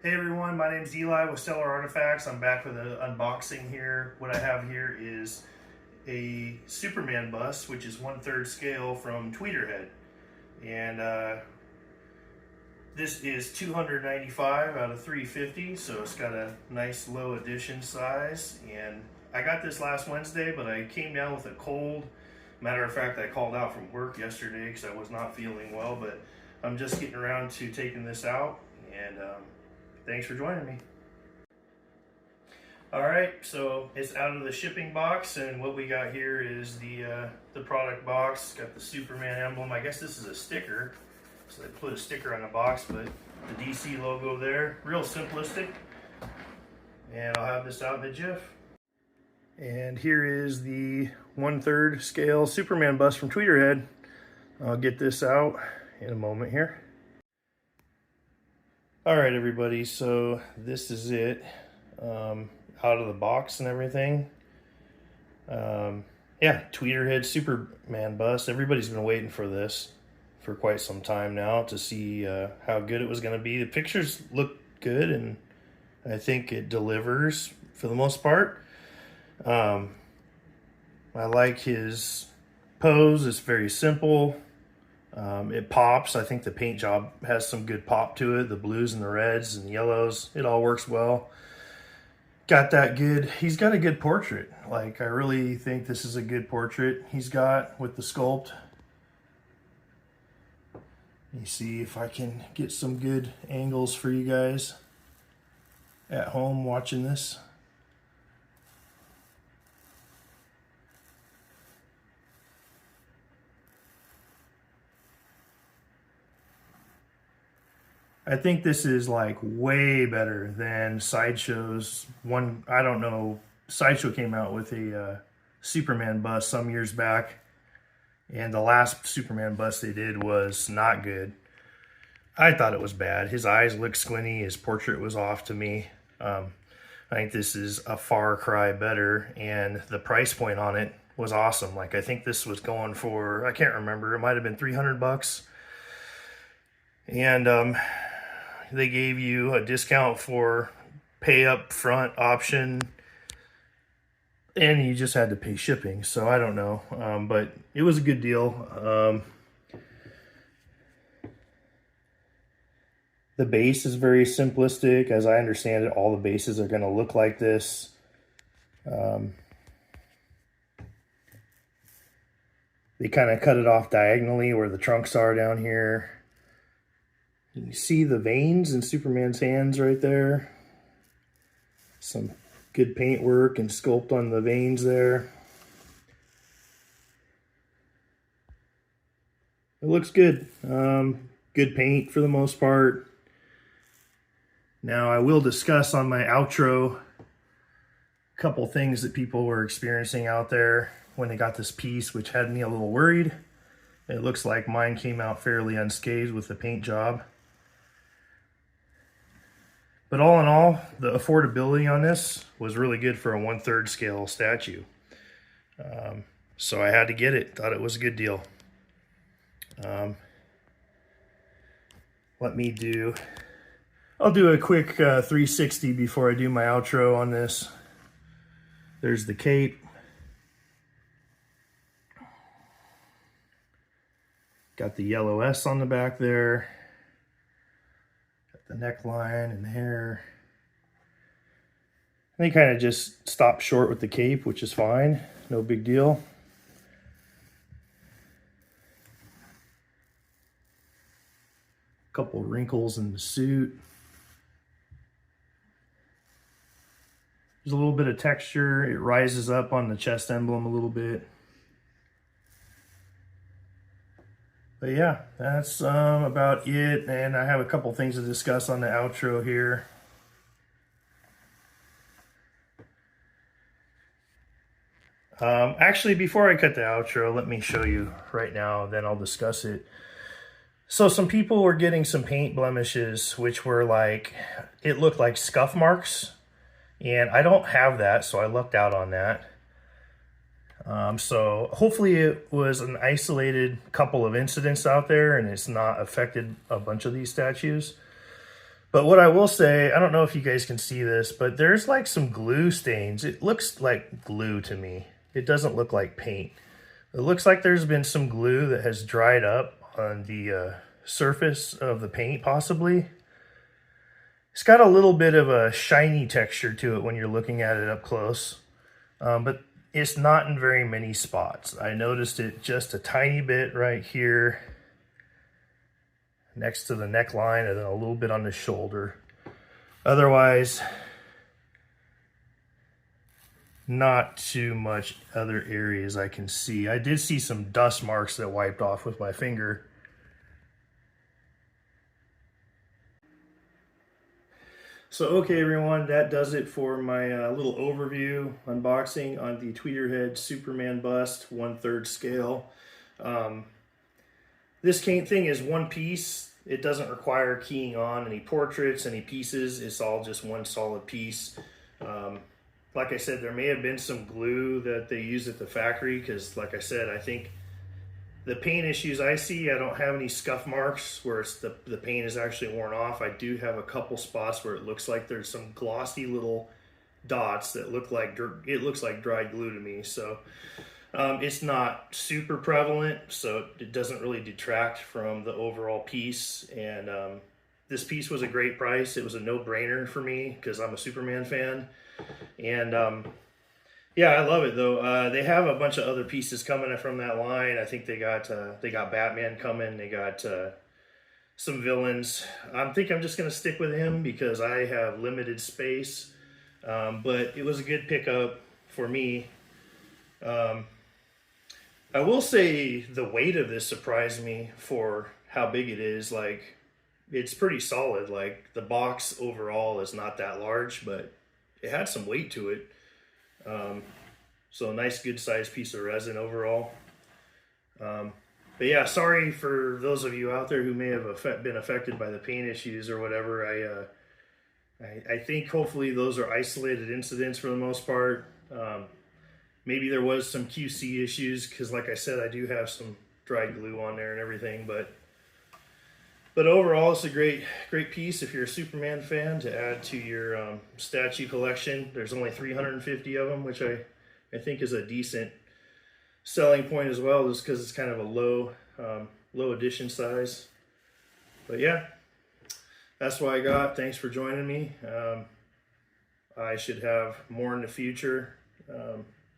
Hey everyone, my name is Eli with Stellar Artifacts. I'm back with an unboxing here. What I have here is a Superman bust, which is 1/3 scale from Tweeterhead. And this is 295 out of 350, so it's got a nice low edition size. And I got this last Wednesday, but I came down with a cold. Matter of fact, I called out from work yesterday because I was not feeling well, but I'm just getting around to taking this out. And thanks for joining me. All right, so it's out of the shipping box, and what we got here is the product box. It's got the Superman emblem. I guess this is a sticker, so they put a sticker on the box, but the DC logo there, real simplistic. And I'll have this out in a jiff. And here is the 1/3 scale Superman bust from Tweeterhead. I'll get this out in a moment here. All right, everybody, so this is it, out of the box and everything. Yeah, Tweeterhead Superman bust. Everybody's been waiting for this for quite some time now to see how good it was going to be. The pictures look good, and I think it delivers for the most part. I like his pose. It's very simple. It pops. I think the paint job has some good pop to it. The blues and the reds and yellows, it all works well. Got that good. He's got a good portrait. Like, I really think this is a good portrait he's got with the sculpt. Let me see if I can get some good angles for you guys at home watching this. I think this is like way better than Sideshow's one. I don't know. Sideshow came out with a Superman bust some years back, and the last Superman bust they did was not good. I thought it was bad. His eyes looked squinty. His portrait was off to me. I think this is a far cry better, and the price point on it was awesome. Like, I think this was going for, I can't remember, it might have been $300. And they gave you a discount for pay up front option, and you just had to pay shipping. So I don't know, but it was a good deal. The base is very simplistic. As I understand it, all the bases are going to look like this. They kind of cut it off diagonally where the trunks are down here. You see the veins in Superman's hands right there. Some good paint work and sculpt on the veins there. It looks good. Good paint for the most part. Now, I will discuss on my outro a couple things that people were experiencing out there when they got this piece, which had me a little worried. It looks like mine came out fairly unscathed with the paint job. But all in all, the affordability on this was really good for a 1/3 scale statue. So I had to get it. Thought it was a good deal. I'll do a quick 360 before I do my outro on this. There's the cape. Got the yellow S on the back there. The neckline and the hair. They kind of just stopped short with the cape, which is fine. No big deal. Couple wrinkles in the suit. There's a little bit of texture. It rises up on the chest emblem a little bit. But yeah, that's about it, and I have a couple things to discuss on the outro here. Actually, before I cut the outro, let me show you right now, then I'll discuss it. So some people were getting some paint blemishes, which were like, it looked like scuff marks, and I don't have that, so I lucked out on that. So hopefully it was an isolated couple of incidents out there and it's not affected a bunch of these statues. But what I will say, I don't know if you guys can see this, but there's like some glue stains. It looks like glue to me. It doesn't look like paint. It looks like there's been some glue that has dried up on the surface of the paint, possibly. It's got a little bit of a shiny texture to it when you're looking at it up close, but it's not in very many spots. I noticed it just a tiny bit right here next to the neckline, and then a little bit on the shoulder. Otherwise, not too much other areas I can see. I did see some dust marks that wiped off with my finger. So okay everyone, that does it for my little overview unboxing on the Tweeterhead Superman bust 1/3 scale. This paint thing is one piece. It doesn't require keying on any portraits, any pieces. It's all just one solid piece. Like I said, there may have been some glue that they used at the factory because, like I said, I think the paint issues I see, I don't have any scuff marks where it's the paint is actually worn off. I do have a couple spots where it looks like there's some glossy little dots that look like, it looks like dried glue to me. So it's not super prevalent, so it doesn't really detract from the overall piece. And this piece was a great price. It was a no-brainer for me because I'm a Superman fan. And yeah, I love it though. They have a bunch of other pieces coming from that line. I think they got Batman coming. They got some villains. I think I'm just gonna stick with him because I have limited space. But it was a good pickup for me. I will say the weight of this surprised me for how big it is. Like, it's pretty solid. Like, the box overall is not that large, but it had some weight to it. So a nice good sized piece of resin overall. But yeah, sorry for those of you out there who may have been affected by the paint issues or whatever. I think hopefully those are isolated incidents for the most part. Maybe there was some QC issues because, like I said, I do have some dried glue on there and everything. But overall, it's a great piece if you're a Superman fan to add to your statue collection. There's only 350 of them, which I think is a decent selling point as well, just because it's kind of a low edition size. But yeah, that's what I got. Thanks for joining me. I should have more in the future,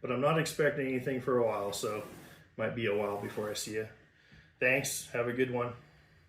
but I'm not expecting anything for a while, so might be a while before I see you. Thanks. Have a good one.